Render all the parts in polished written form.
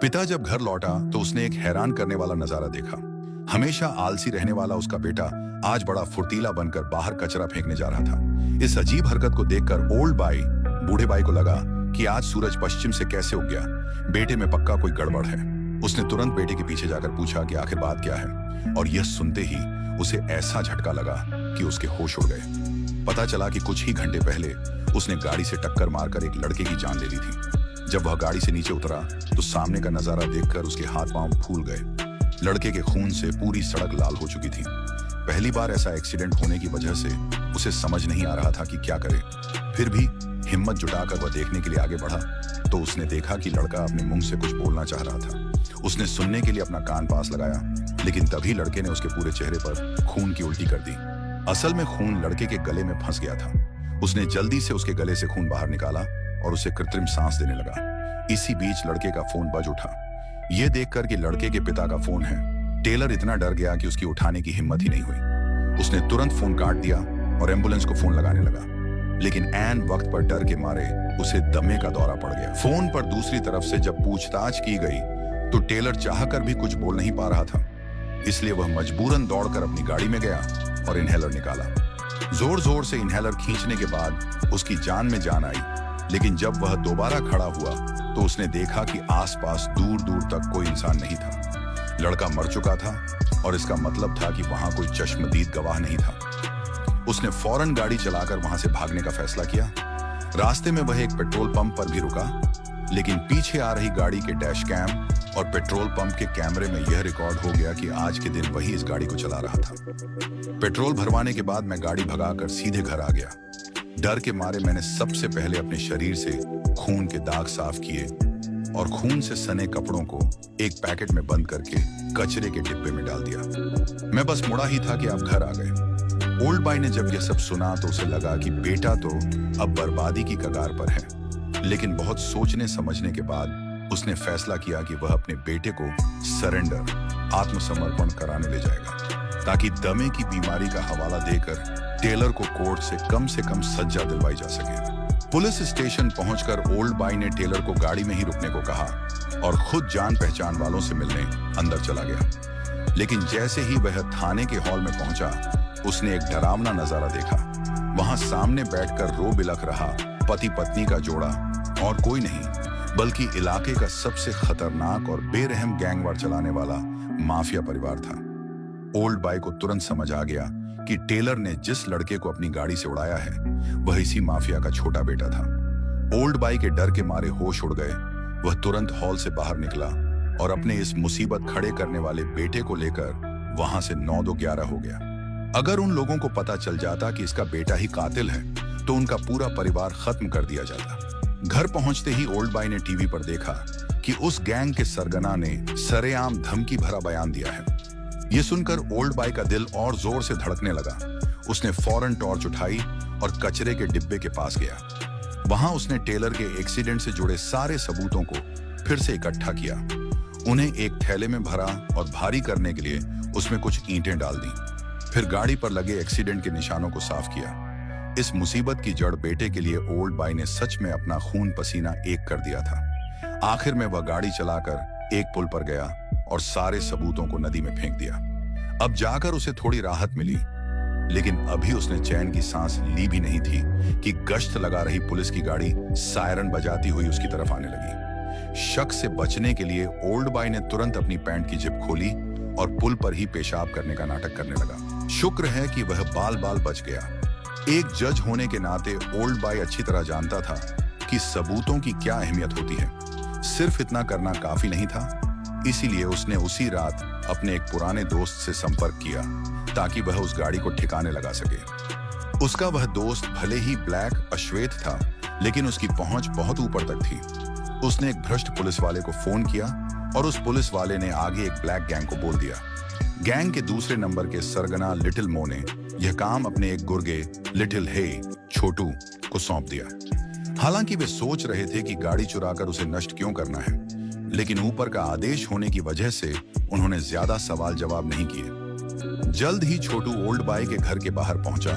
पिता जब घर लौटा तो उसने एक हैरान करने वाला नजारा देखा। हमेशा आलसी रहने वाला उसका बेटा आज बड़ा फुर्तीला बनकर बाहर कचरा फेंकने जा रहा था। इस अजीब हरकत को देखकर ओल्ड बाई बूढ़े बाई को लगा कि आज सूरज पश्चिम से कैसे उग गया, बेटे में पक्का कोई गड़बड़ है। उसने तुरंत बेटे के पीछे जाकर पूछा कि आखिर बात क्या है, और यह सुनते ही उसे ऐसा झटका लगा कि उसके होश उड़ गए। पता चला कि कुछ ही घंटे पहले उसने गाड़ी से टक्कर मारकर एक लड़के की जान ले ली थी। जब वह गाड़ी से नीचे उतरा तो सामने का नजारा देखकर उसके हाथ पांव फूल गए। लड़के के खून से पूरी सड़क लाल हो चुकी थी। पहली बार ऐसा एक्सीडेंट होने की वजह से उसे समझ नहीं आ रहा था कि क्या करे। फिर भी हिम्मत जुटाकर वह देखने के लिए आगे बढ़ा तो उसने देखा कि लड़का अपने मुंह से कुछ बोलना चाह रहा था। उसने सुनने के लिए अपना कान पास लगाया, लेकिन तभी लड़के ने उसके पूरे चेहरे पर खून की उल्टी कर दी। असल में खून लड़के के गले में फंस गया था। उसने जल्दी से उसके गले से खून बाहर निकाला और उसे कृत्रिम सांस देने लगा। इसी बीच लड़के का फोन बज उठा। यह देखकर कि लड़के के पिता का फोन है, टेलर इतना डर गया कि उसकी उठाने की हिम्मत ही नहीं हुई। उसने तुरंत फोन काट दिया और एम्बुलेंस को फोन लगाने लगा, लेकिन ऐन वक्त पर डर के मारे उसे दमे का दौरा पड़ गया। फोन पर दूसरी तरफ से जब पूछताछ की गई तो टेलर चाहकर भी कुछ बोल नहीं पा रहा था, इसलिए वह मजबूरन दौड़कर अपनी गाड़ी में गया और इनहेलर निकाला। जोर जोर से इनहेलर खींचने के बाद उसकी जान में जान आई, लेकिन जब वह दोबारा खड़ा हुआ तो उसने देखा कि आसपास दूर दूर तक कोई इंसान नहीं था। लड़का मर चुका था और इसका मतलब था कि वहां कोई चश्मदीद गवाह नहीं था। उसने फौरन गाड़ी चलाकर वहां से भागने का फैसला किया। रास्ते में वह एक पेट्रोल पंप पर भी रुका, लेकिन पीछे आ रही गाड़ी के डैश कैम और पेट्रोल पंप के कैमरे में यह रिकॉर्ड हो गया कि आज के दिन वही इस गाड़ी को चला रहा था। पेट्रोल भरवाने के बाद मैं गाड़ी भगाकर सीधे घर आ गया। डर के मारे मैंने सबसे पहले अपने शरीर से खून के दाग साफ किए और खून से सने कपड़ों को एक पैकेट में बंद करके कचरे के डिब्बे में डाल दिया। मैं बस मुड़ा ही था कि आप घर आ गए। ओल्ड बाई ने जब यह सब सुना तो उसे लगा कि बेटा तो अब बर्बादी की कगार पर है, लेकिन बहुत सोचने समझने के बाद उसने फैसला किया कि वह अपने बेटे को सरेंडर, आत्मसमर्पण कराने ले जाएगा, ताकि दमे की बीमारी का हवाला देकर टेलर को कोर्ट से कम सज्जा दिलवाई जा सके। पुलिस स्टेशन पहुंचकर ओल्ड बाई ने टेलर को गाड़ी में ही रुकने को कहा और खुद जान पहचान वालों से मिलने अंदर चला गया। लेकिन जैसे ही वह थाने के हॉल में पहुंचा, उसने एक डरावना नजारा देखा। वहां सामने बैठकर रो बिलख रहा पति पत्नी का जोड़ा और कोई नहीं बल्कि इलाके का सबसे खतरनाक और बेरहम गैंगवार चलाने वाला माफिया परिवार था। ओल्ड बाई को तुरंत समझ आ गया कि टेलर ने जिस लड़के को अपनी गाड़ी से उड़ाया है वह इसी माफिया का छोटा बेटा था। ओल्ड बाई के डर के मारे होश उड़ गए। वह तुरंत हॉल से बाहर निकला और अपने इस मुसीबत खड़े करने वाले बेटे को लेकर वहां से 9-2-11 हो गया। अगर उन लोगों को पता चल जाता कि इसका बेटा ही कातिल है तो उनका पूरा परिवार खत्म कर दिया जाता। घर पहुंचते ही ओल्ड बाई ने टीवी पर देखा कि उस गैंग के सरगना ने सरेआम धमकी भरा बयान दिया है। यह सुनकर ओल्ड बाई का दिल और जोर से धड़कने लगा। उसने फौरन टॉर्च उठाई और कचरे के डिब्बे के पास गया। वहां उसने टेलर के एक्सीडेंट से जुड़े सारे सबूतों को फिर से इकट्ठा किया, उन्हें एक थैले में भरा और भारी करने के लिए उसमें कुछ ईंटें डाल दी। फिर गाड़ी पर लगे एक्सीडेंट के निशानों को साफ किया। इस मुसीबत की जड़ बेटे के लिए ओल्ड बाई ने सच में अपना खून पसीना एक कर दिया था। आखिर में वह गाड़ी चलाकर एक पुल पर गया और सारे सबूतों को नदी में फेंक दिया। अब जाकर उसे थोड़ी राहत मिली, लेकिन अभी उसने चैन की सांस ली भी नहीं थी कि गश्त लगा रही पुलिस की गाड़ी सायरन बजाती हुई उसकी तरफ आने लगी। शक से बचने के लिए ओल्ड बाई ने तुरंत अपनी पैंट की जिप खोली और पुल पर ही पेशाब करने का नाटक करने लगा। शुक्र है कि वह बाल बाल बच गया। एक जज होने के नाते ओल्ड बाई अच्छी तरह जानता था कि सबूतों की क्या अहमियत होती है। सिर्फ इतना करना काफी नहीं था, इसीलिए उसने उसी रात अपने एक पुराने दोस्त से संपर्क किया ताकि वह उस गाड़ी को ठिकाने लगा सके। उसका वह दोस्त भले ही ब्लैक अश्वेत था, लेकिन उसकी पहुंच बहुत ऊपर तक थी। उसने एक भ्रष्ट पुलिस वाले को फोन किया और उस पुलिस वाले ने आगे एक ब्लैक गैंग को बोल दिया। गैंग के दूसरे नंबर के सरगना लिटिल मो ने यह काम अपने एक गुर्गे लिटिल हे छोटू को सौंप दिया। हालांकि वे सोच रहे थे कि गाड़ी चुराकर उसे नष्ट क्यों करना है, लेकिन ऊपर का आदेश होने की वजह से उन्होंने ज्यादा सवाल जवाब नहीं किए। जल्द ही छोटू ओल्ड बाई के घर के बाहर पहुंचा,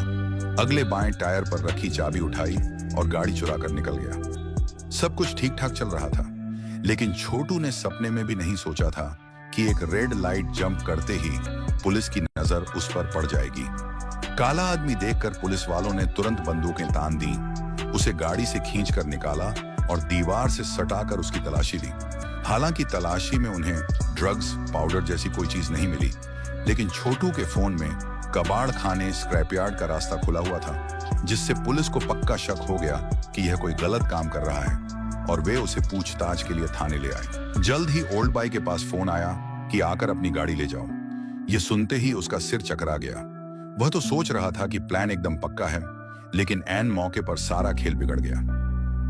अगले बाएं टायर पर रखी चाबी उठाई और गाड़ी चुराकर निकल गया। सब कुछ ठीक ठाक चल रहा था, लेकिन छोटू ने सपने में भी नहीं सोचा था कि एक रेड लाइट जंप करते ही पुलिस की नजर उस पर पड़ जाएगी। काला आदमी देखकर पुलिस वालों ने तुरंत बंदूकें तान दी, उसे गाड़ी से खींचकर निकाला और दीवार से सटाकर उसकी तलाशी ली। हालांकि तलाशी में उन्हें ड्रग्स, पाउडर जैसी कोई चीज नहीं मिली, लेकिन छोटू के फोन में कबाड़ खाने स्क्रैपयार्ड का रास्ता खुला हुआ था, जिससे पुलिस को पक्का शक हो गया कि यह कोई गलत काम कर रहा है और वे उसे पूछताछ के लिए थाने ले आए। जल्द ही ओल्ड बाई के पास फोन आया कि आकर अपनी गाड़ी ले जाओ। यह सुनते ही उसका सिर चकरा गया। वह तो सोच रहा था कि प्लान एकदम पक्का है, लेकिन ऐन मौके पर सारा खेल बिगड़ गया।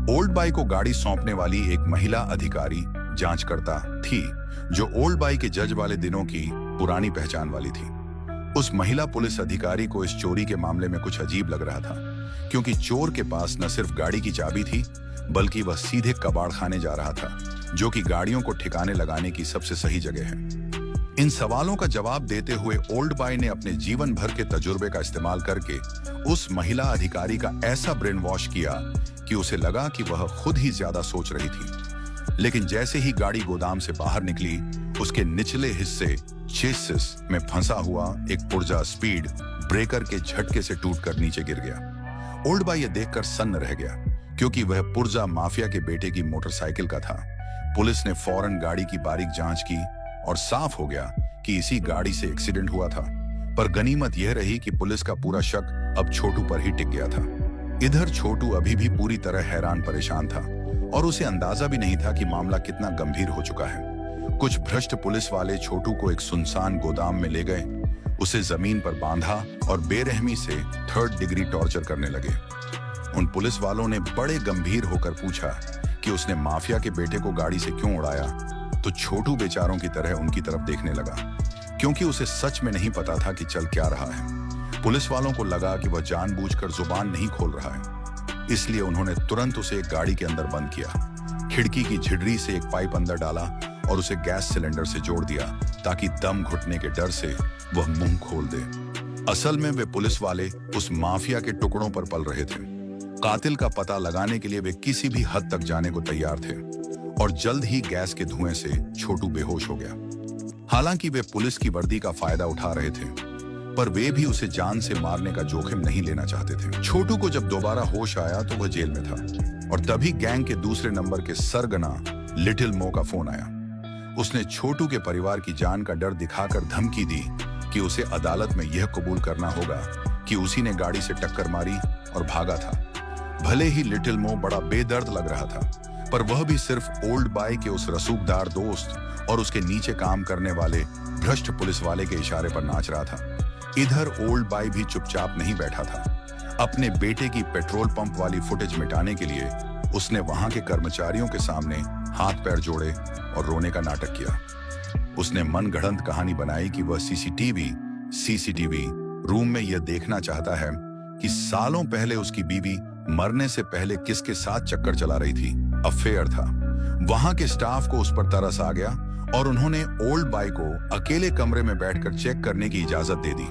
ओल्ड बाई को गाड़ी सौंपने वाली एक महिला अधिकारी जांचकर्ता थी, जो ओल्ड बाई के जज वाले दिनों की पुरानी पहचान वाली थी। उस महिला पुलिस अधिकारी को इस चोरी के मामले में कुछ अजीब लग रहा था, क्योंकि चोर के पास न सिर्फ गाड़ी की चाबी थी, बल्कि वह सीधे कबाड़ खाने जा रहा था, जो कि गाड़ियों को ठिकाने लगाने की सबसे सही जगह है। इन सवालों का जवाब देते हुए ओल्ड बाई ने अपने जीवन भर के तजुर्बे का इस्तेमाल करके उस महिला अधिकारी का ऐसा ब्रेन वॉश किया कि उसे लगा कि वह खुद ही ज्यादा सोच रही थी। लेकिन जैसे ही गाड़ी गोदाम से बाहर निकली, उसके निचले हिस्से चेसिस में फंसा हुआ एक पुर्जा स्पीड ब्रेकर के झटके से टूटकर नीचे गिर गया। ओल्ड बाई यह देखकर सन्न रह गया, क्योंकि वह पुर्जा माफिया के बेटे की मोटरसाइकिल का था। पुलिस ने फौरन गाड़ी की बारीक जांच की और साफ हो गया कि इसी गाड़ी से एक्सीडेंट हुआ था। पर गनीमत यह रही कि पुलिस का पूरा शक अब छोटू पर ही टिक गया था। इधर छोटू अभी भी पूरी तरह हैरान परेशान था और उसे अंदाजा भी नहीं था कि मामला कितना गंभीर हो चुका है। कुछ भ्रष्ट पुलिस वाले छोटू को एक सुनसान गोदाम में ले गए, उसे जमीन पर बांधा और बेरहमी से 3rd डिग्री टॉर्चर करने लगे। उन पुलिस वालों ने बड़े गंभीर होकर पूछा कि उसने माफिया के बेटे को गाड़ी से क्यों उड़ाया, तो छोटू बेचारों की तरह उनकी तरफ देखने लगा, क्योंकि उसे सच में नहीं पता था कि चल क्या रहा है। पुलिस वालों को लगा कि वह जानबूझकर जुबान नहीं खोल रहा है, इसलिए उन्होंने तुरंत उसे एक गाड़ी के अंदर बंद किया, खिड़की की झिर्री से एक पाइप अंदर डाला और उसे गैस सिलेंडर से जोड़ दिया, ताकि दम घुटने के डर से वह मुंह खोल दे। असल में वे पुलिस वाले उस माफिया के टुकड़ों पर पल रहे थे। कातिल का पता लगाने के लिए वे किसी भी हद तक जाने को तैयार थे, और जल्द ही गैस के धुएं से छोटू बेहोश हो गया। हालांकि वे पुलिस की वर्दी का फायदा उठा रहे थे, पर वे भी उसे जान से मारने का जोखिम नहीं लेना चाहते थे। छोटू को जब दोबारा होश आया तो वह जेल में था, और तभी गैंग के दूसरे नंबर के सरगना लिटिल मो का फोन आया। उसने छोटू के परिवार की जान का डर दिखाकर धमकी दी कि उसे अदालत में यह कबूल करना होगा कि उसी ने गाड़ी से टक्कर मारी और भागा था। भले ही लिटिल मो बड़ा बेदर्द लग रहा था, पर वह भी सिर्फ ओल्ड बाई के उस रसूखदार दोस्त और उसके नीचे काम करने वाले भ्रष्ट पुलिस वाले के इशारे पर नाच रहा था। इधर ओल्ड बाई भी चुपचाप नहीं बैठा था। अपने बेटे की पेट्रोल पंप वाली फुटेज मिटाने के लिए उसने वहां के कर्मचारियों के सामने हाथ पैर जोड़े और रोने का नाटक किया। उसने मनगढ़ंत कहानी बनाई कि वह सीसीटीवी रूम में यह देखना चाहता है कि सालों पहले उसकी बीवी मरने से पहले किसके साथ चक्कर चला रही थी। अफेयर था। वहां के स्टाफ को उस पर तरस आ गया और उन्होंने ओल्ड बाई को अकेले कमरे में बैठकर चेक करने की इजाजत दे दी,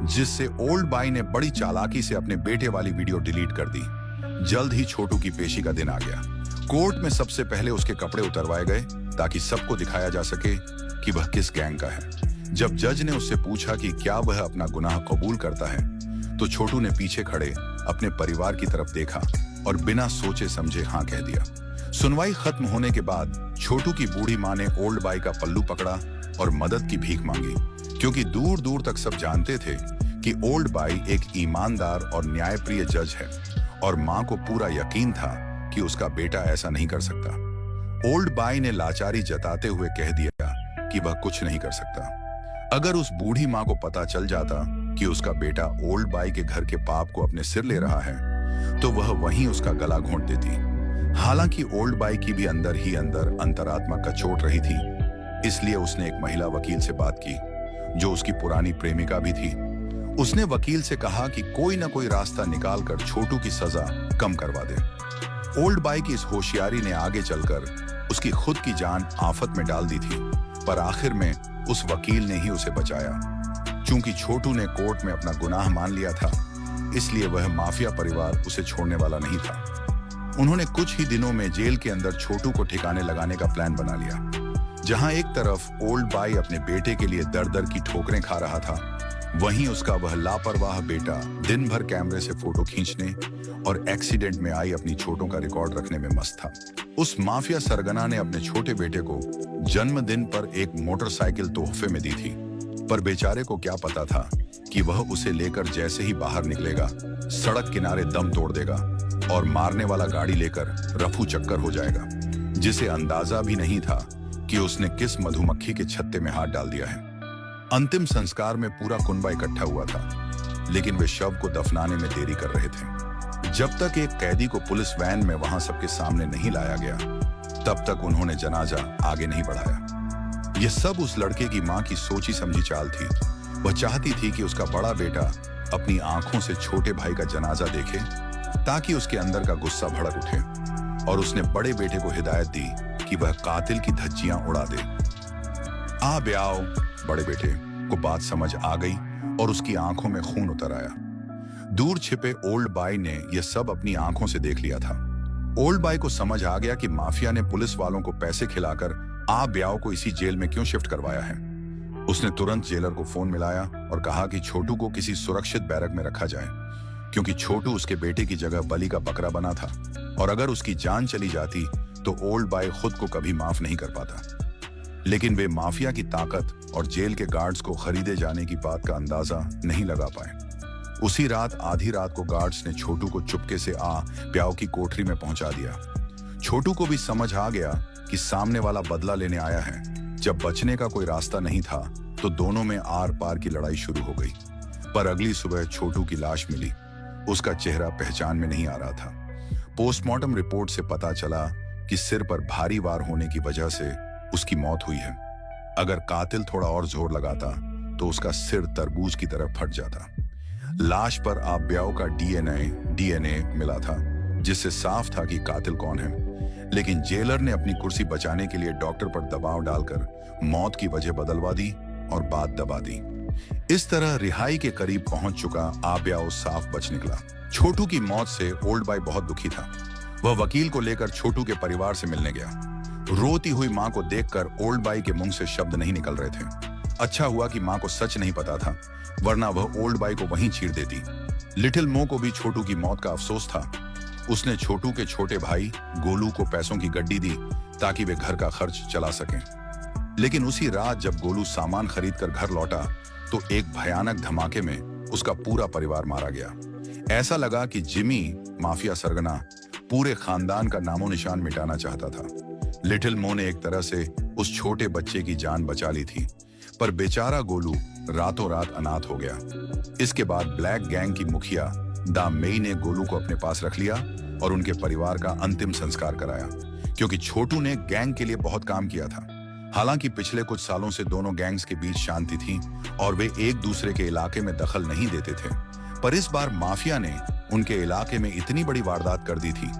जिससे ओल्ड बाई ने बड़ी चालाकी से अपने बेटे वाली वीडियो डिलीट कर दी। जल्द ही छोटू की पेशी का दिन आ गया। कोर्ट में सबसे पहले उसके कपड़े उतरवाए गए, ताकि सबको दिखाया जा सके कि वह किस गैंग का है। जब जज ने उससे पूछा कि क्या वह अपना गुनाह कबूल करता है, तो छोटू ने पीछे खड़े अपने परिवार की तरफ देखा और बिना सोचे समझे हाँ कह दिया। सुनवाई खत्म होने के बाद छोटू की बूढ़ी माँ ने ओल्ड बाई का पल्लू पकड़ा और मदद की भीख मांगी, क्योंकि दूर दूर तक सब जानते थे कि ओल्ड बाई एक ईमानदार और न्यायप्रिय जज है, और माँ को पूरा यकीन था कि उसका बेटा ऐसा नहीं कर सकता। ओल्ड बाई ने लाचारी जताते हुए कह दिया कि वह कुछ नहीं कर सकता। अगर उस बूढ़ी माँ को पता चल जाता कि उसका बेटा ओल्ड बाई के घर के पाप को अपने सिर ले रहा है, तो वह वहीं उसका गला घोंट देती। हालांकि ओल्ड बाई की भी अंदर ही अंदर अंतरात्मा कचोट रही थी, इसलिए उसने एक महिला वकील से बात की, जो उसकी पुरानी प्रेमिका भी थी। उसने वकील से कहा कि कोई ना कोई रास्ता निकालकर छोटू की सजा कम करवा दे। ओल्ड बाई की इस होशियारी ने आगे चलकर उसकी खुद की जान आफत में डाल दी थी, पर आखिर में उस वकील ने ही उसे बचाया। चूंकि छोटू ने कोर्ट में अपना गुनाह मान लिया था, इसलिए वह माफिया परिवार उसे छोड़ने वाला नहीं था। उन्होंने कुछ ही दिनों में जेल के अंदर छोटू को ठिकाने लगाने का प्लान बना लिया। जहां एक तरफ ओल्ड बाई अपने बेटे के लिए दर दर की ठोकरें खा रहा था, वहीं उसका वह लापरवाह बेटा दिन भर कैमरे से फोटो खींचने और एक्सीडेंट में आई अपनी चोटों का रिकॉर्ड रखने में मस्त था। उस माफिया सरगना ने अपने छोटे बेटे को जन्मदिन पर एक मोटरसाइकिल तोहफे में दी थी, पर बेचारे को क्या पता था कि वह उसे लेकर जैसे ही बाहर निकलेगा, सड़क किनारे दम तोड़ देगा और मारने वाला गाड़ी लेकर रफू चक्कर हो जाएगा, जिसे अंदाजा भी नहीं था कि उसने किस मधुमक्खी के छत्ते में हाथ डाल दिया है। अंतिम संस्कार में पूरा कुनबा इकट्ठा हुआ था, लेकिन वे शव को दफनाने में देरी कर रहे थे। जब तक एक कैदी को पुलिस वैन में वहां सबके सामने नहीं लाया गया, तब तक उन्होंने जनाजा आगे नहीं बढ़ाया। यह सब उस लड़के की मां की सोची समझी चाल थी। वह चाहती थी कि उसका बड़ा बेटा अपनी आंखों से छोटे भाई का जनाजा देखे, ताकि उसके अंदर का गुस्सा भड़क उठे, और उसने बड़े बेटे को हिदायत दी कि वह कातिल की धज्जियां उड़ा दे। आ ब्याओ, बड़े बेटे को बात समझ आ गई और उसकी आंखों में खून उतर आया। दूर छिपे ओल्ड बाई ने यह सब अपनी आंखों से देख लिया था। ओल्ड बाई को समझ आ गया कि माफिया ने पुलिस वालों को पैसे खिलाकर आ ब्याओ को इसी जेल में क्यों शिफ्ट करवाया है। उसने तुरंत जेलर को फोन मिलाया और कहा कि छोटू को किसी सुरक्षित बैरक में रखा जाए, क्योंकि छोटू उसके बेटे की जगह बलि का बकरा बना था, और अगर उसकी जान चली जाती तो ओल्ड बाई खुद को कभी माफ नहीं कर पाता। लेकिन वे माफिया की ताकत और जेल के गार्ड्स को खरीदे जाने की बात का अंदाजा नहीं लगा पाए। उसी रात आधी रात को गार्ड्स ने छोटू को चुपके से आ ब्याओ की कोठरी में पहुंचा दिया। छोटू को भी समझ आ गया कि सामने वाला बदला लेने आया है। जब बचने का कोई रास्ता नहीं था तो दोनों में आर पार की लड़ाई शुरू हो गई। पर अगली सुबह छोटू की लाश मिली। उसका चेहरा पहचान में नहीं आ रहा था। पोस्टमार्टम रिपोर्ट से पता चला कि सिर पर भारी वार होने की वजह से उसकी मौत हुई है। अगर कातिल थोड़ा और जोर लगाता तो उसका सिर तरबूज की तरह फट जाता। लाश पर आप ब्याओ का डीएनए मिला था, जिससे साफ था कि कातिल कौन है। लेकिन जेलर ने अपनी कुर्सी बचाने के लिए डॉक्टर पर दबाव डालकर मौत की वजह बदलवा दी और बात दबा दी। इस तरह रिहाई के करीब पहुंच चुका आप ब्याओ साफ बच निकला। छोटू की मौत से ओल्ड बाई बहुत दुखी था। वह वकील को लेकर छोटू के परिवार से मिलने गया। रोती हुई मां को देखकर ओल्ड बाई के मुंह से शब्द नहीं निकल रहे थे। अच्छा हुआ कि मां को सच नहीं पता था, वरना वह ओल्ड बाई को वहीं चीर देती। लिटिल मो को भी छोटू की मौत का अफसोस था। उसने छोटू के छोटे भाई गोलू को पैसों की गड्डी दी ताकि वे घर का खर्च चला सकें। लेकिन उसी रात जब गोलू सामान खरीद कर घर लौटा तो एक भयानक धमाके में उसका पूरा परिवार मारा गया। ऐसा लगा कि जिमी माफिया सरगना पूरे खानदान का नामो निशान मिटाना चाहता था। लिटिल मो ने एक तरह से उस छोटे बच्चे की जान बचा ली थी, पर बेचारा गोलू रातों रात अनाथ हो गया। इसके बाद ब्लैक गैंग की मुखिया दा मेई ने गोलू को अपने पास रख लिया और उनके परिवार का अंतिम संस्कार कराया, क्योंकि छोटू ने गैंग के लिए बहुत काम किया था। हालांकि पिछले कुछ सालों से दोनों गैंग्स के बीच शांति थी और वे एक दूसरे के इलाके में दखल नहीं देते थे, पर इस बार माफिया ने उनके इलाके में इतनी बड़ी वारदात कर दी थी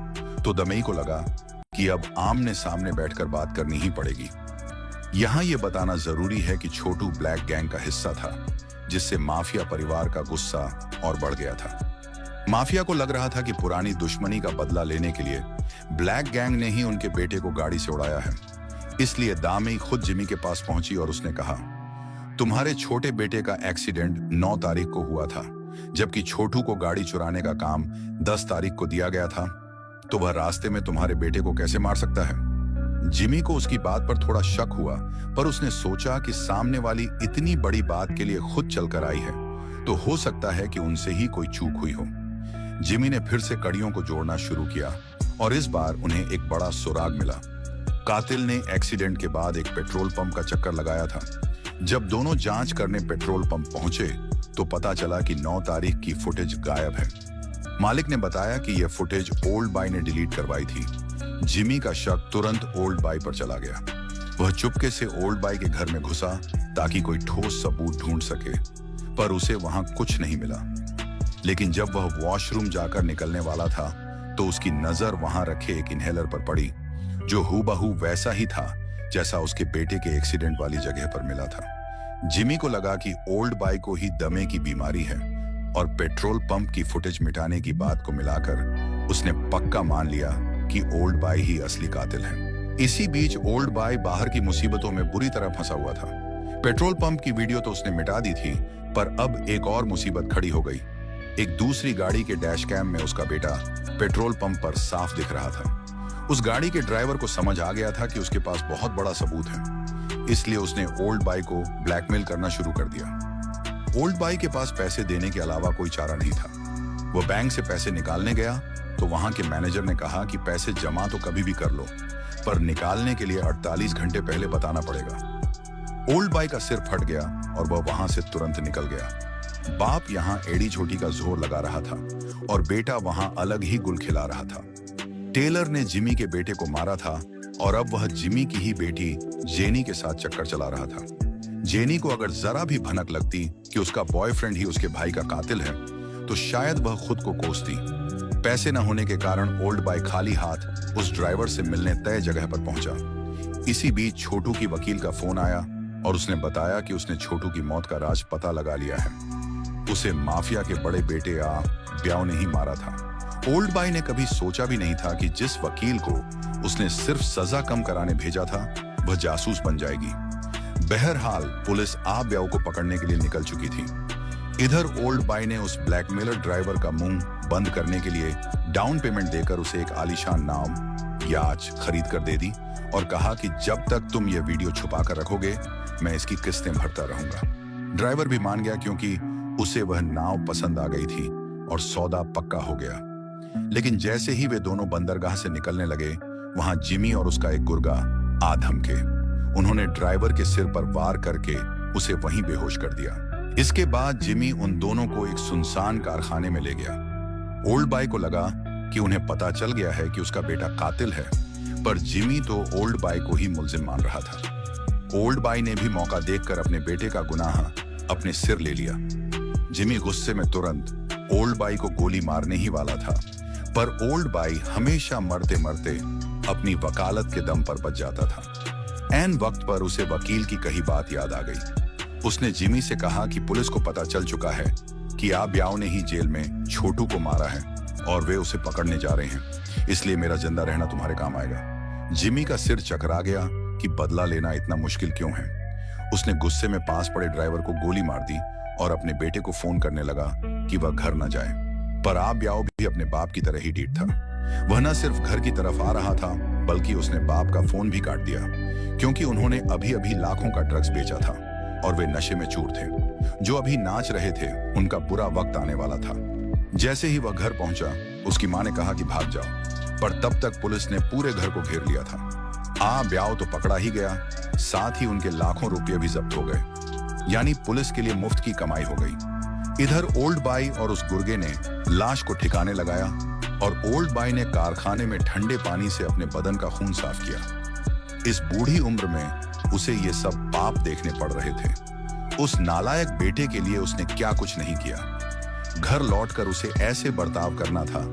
तो दमेई को लगा कि अब आमने सामने बैठकर बात करनी ही पड़ेगी। यहां यह बताना जरूरी है कि छोटू ब्लैक गैंग का हिस्सा था, जिससे माफिया परिवार का गुस्सा और बढ़ गया था। माफिया को लग रहा था कि पुरानी दुश्मनी का बदला लेने के लिए ब्लैक गैंग ने ही उनके बेटे को गाड़ी से उड़ाया है। इसलिए दामेई खुद जिमी के पास पहुंची और उसने कहा, तुम्हारे छोटे बेटे का एक्सीडेंट 9 तारीख को हुआ था, जबकि छोटू को गाड़ी चुराने का काम 10 तारीख को दिया गया था, तो वह रास्ते में तुम्हारे बेटे को कैसे मार सकता है? जिमी को उसकी बात पर थोड़ा शक हुआ, पर उसने सोचा कि सामने वाली इतनी बड़ी बात के लिए खुद चलकर आई है, तो हो सकता है कि उनसे ही कोई चूक हुई हो। जिमी ने फिर से कड़ियों को जोड़ना शुरू किया और इस बार उन्हें एक बड़ा सुराग मिला। कातिल ने एक्सीडेंट के बाद एक पेट्रोल पंप का चक्कर लगाया था। जब दोनों जांच करने पेट्रोल पंप पहुंचे तो पता चला कि 9 तारीख की फुटेज गायब है। मालिक ने बताया कि यह फुटेज ओल्ड बाई ने डिलीट करवाई थी। जिमी का शक तुरंत ओल्ड बाई पर चला गया। वह चुपके से ओल्ड बाई के घर में घुसा ताकि कोई ठोस सबूत ढूंढ सके, पर उसे वहां कुछ नहीं मिला। लेकिन जब वह वॉशरूम जाकर निकलने वाला था तो उसकी नजर वहां रखे एक इनहेलर पर पड़ी, जो हूबहू वैसा ही था जैसा उसके बेटे के एक्सीडेंट वाली जगह पर मिला था। जिमी को लगा कि ओल्ड बाई को ही दमे की बीमारी है और पेट्रोल पंप की फुटेज मिटाने की बात को मिलाकर उसने पक्का मान लिया कि ओल्ड बाय ही असली कातिल है। इसी बीच ओल्ड बाय बाहर की मुसीबतों में बुरी तरह फंसा हुआ था। पेट्रोल पंप की वीडियो तो उसने मिटा दी थी, पर अब एक और मुसीबत खड़ी हो गई। एक दूसरी गाड़ी के डैश कैम में उसका बेटा पेट्रोल पंप पर साफ दिख रहा था। उस गाड़ी के ड्राइवर को समझ आ गया था कि उसके पास बहुत बड़ा सबूत है, इसलिए उसने ओल्ड बाय को ब्लैकमेल करना शुरू कर दिया। ओल्ड बाय के पास पैसे देने के अलावा कोई चारा नहीं था। वो बैंक से पैसे निकालने गया तो वहां के मैनेजर ने कहा कि पैसे जमा तो कभी भी कर लो, पर निकालने के लिए 48 घंटे पहले बताना पड़ेगा। ओल्ड बाय का सिर फट गया और वह वहां से तुरंत निकल गया। बाप यहाँ एड़ी छोटी का जोर लगा रहा था और बेटा वहां अलग ही गुल खिला रहा था। टेलर ने जिमी के बेटे को मारा था और अब वह जिमी की ही बेटी जेनी के साथ चक्कर चला रहा था। जेनी को अगर जरा भी भनक लगती कि उसका बॉयफ्रेंड ही उसके भाई का कातिल है, तो शायद वह खुद को कोसती। पैसे न होने के कारण ओल्ड बाय खाली हाथ उस ड्राइवर से मिलने तय जगह पर पहुंचा। इसी बीच छोटू की वकील का फोन आया और उसने बताया कि उसने छोटू की मौत का राज पता लगा लिया है। उसे माफिया के बड़े बेटे ब्याव ने ही मारा था। ओल्ड बाय ने कभी सोचा भी नहीं था कि जिस वकील को उसने सिर्फ सजा कम कराने भेजा था, वह जासूस बन जाएगी। बहरहाल पुलिस ब्याव को पकड़ने के लिए निकल चुकी थी। इधर ओल्ड बाय ने उस ब्लैकमेलर ड्राइवर का मुंह बंद करने के लिए डाउन पेमेंट देकर उसे एक आलीशान नाव याच खरीद कर दे दी और कहा कि जब तक तुम ये वीडियो छुपा कर रखोगे, मैं इसकी किस्तें भरता रहूंगा। ड्राइवर भी मान गया क्योंकि उसे वह नाव पसंद आ गई थी और सौदा पक्का हो गया। लेकिन जैसे ही वे दोनों बंदरगाह से निकलने लगे, वहां जिमी और उसका एक गुर्गा धमके। उन्होंने ड्राइवर के सिर पर वार करके उसे वहीं बेहोश कर दिया। इसके बाद जिमी उन दोनों को एक सुनसान कारखाने में ले गया। ओल्ड बाय को लगा कि उन्हें पता चल गया है कि उसका बेटा कातिल है, पर जिमी तो ओल्ड बाय को ही मुलजिम मान रहा था। ओल्ड बाय ने भी मौका देखकर अपने बेटे का गुनाह अपने सिर ले लिया। जिमी गुस्से में तुरंत ओल्ड बाय को गोली मारने ही वाला था, पर ओल्ड बाय हमेशा मरते मरते अपनी वकालत के दम पर बच जाता था। ऐन वक्त पर उसे वकील की कही बात याद आ गई। उसने जिमी से कहा कि पुलिस को पता चल चुका है कि ब्याव ने ही जेल में छोटू को मारा है और वे उसे पकड़ने जा रहे हैं, इसलिए मेरा जिंदा रहना तुम्हारे काम आएगा। जिमी का सिर चकरा गया कि बदला लेना इतना मुश्किल क्यों है। उसने गुस्से में पास पड़े ड्राइवर को गोली मार दी और अपने बेटे को फोन करने लगा कि वह घर न जाए। पर ब्याव भी अपने बाप की तरह ही ढीठ था। वह न सिर्फ घर की तरफ आ रहा था, बल्कि उसने बाप का फोन भी काट दिया, क्योंकि उन्होंने अभी अभी लाखों का ड्रग्स बेचा था और वे नशे में चूर थे। जो अभी नाच रहे थे, उनका बुरा वक्त आने वाला था। जैसे ही वह घर पहुंचा, उसकी मां ने कहा कि भाग जाओ, पर तब तक पुलिस ने पूरे घर को घेर लिया था। ब्याव तो पकड़ा ही गया, साथ ही उनके लाखों रुपये भी जब्त हो गए, यानी पुलिस के लिए मुफ्त की कमाई हो गई। इधर ओल्ड बाय और उस गुर्गे ने लाश को ठिकाने लगाया और ओल्ड बाय ने कारखाने में ठंडे पानी से अपने बदन का खून साफ किया। इस बूढ़ी उम्र में उसे ये सब पाप देखने पड़ रहे थे। उस नालायक बेटे के लिए उसने क्या कुछ नहीं किया। घर लौटकर उसे ऐसे बर्ताव करना था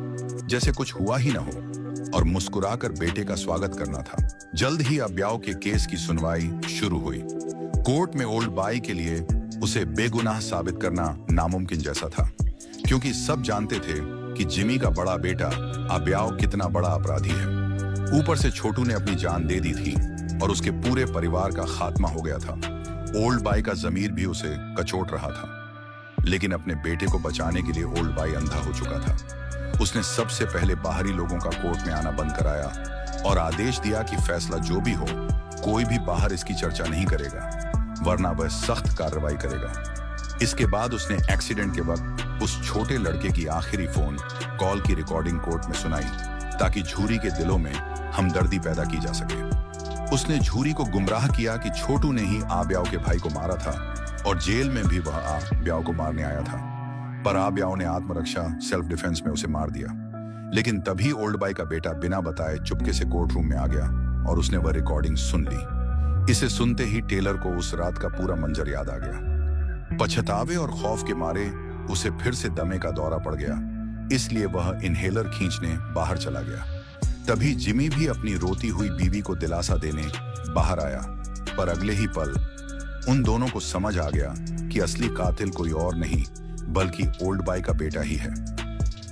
जैसे कुछ हुआ ही न हो और मुस्कुराकर बेटे का स्वागत करना था। जल्द ही ब्याव के केस की सुनवाई शुरू हुई। कोर्ट में ओल्ड बाय के लिए उसे बेगुनाह साबित करना नामुमकिन जैसा था, क्योंकि सब जानते थे कि जिमी का बड़ा बेटा ब्याव कितना बड़ा अपराधी है। ऊपर से छोटू ने अपनी जान दे दी थी और उसके पूरे परिवार का खात्मा हो गया था। ओल्ड बाय का जमीर भी उसे कचोट रहा था, लेकिन अपने बेटे को बचाने के लिए ओल्ड बाय अंधा हो चुका था। उसने सबसे पहले बाहरी लोगों का कोर्ट में आना बंद कराया और आदेश दिया कि फैसला जो भी हो, कोई भी बाहर इसकी चर्चा नहीं करेगा, वरना वह सख्त कार्रवाई करेगा। इसके बाद उसने एक्सीडेंट के वक्त उस छोटे लड़के की आखिरी फोन कॉल की रिकॉर्डिंग कोर्ट में सुनाई, ताकि झूरी के दिलों में हमदर्दी पैदा की जा सके। उसने झूरी को गुमराह किया कि छोटू ने ही ब्याव के भाई को मारा था और जेल में भी वह ब्याव को मारने आया था, पर ब्याव ने आत्मरक्षा सेल्फ डिफेंस में उसे मार दिया। लेकिन तभी ओल्ड बाय का बेटा बिना बताए चुपके से कोर्ट रूम में आ गया और उसने वह रिकॉर्डिंग सुन ली। इसे सुनते ही टेलर को उस रात का पूरा मंजर याद आ गया। पछतावे और खौफ के मारे उसे फिर से दमे का दौरा पड़ गया, इसलिए वह इनहेलर खींचने बाहर चला गया। तभी जिमी भी अपनी रोती हुई बीवी को दिलासा देने बाहर आया, पर अगले ही पल उन दोनों को समझ आ गया कि असली कातिल कोई और नहीं बल्कि ओल्ड बाय का बेटा ही है।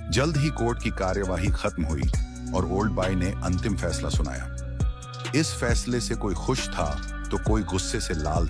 जल्द ही कोर्ट की कार्यवाही खत्म हुई और ओल्ड बॉय ने अंतिम फैसला सुनाया। इस फैसले से कोई खुश था तो कोई गुस्से से लाल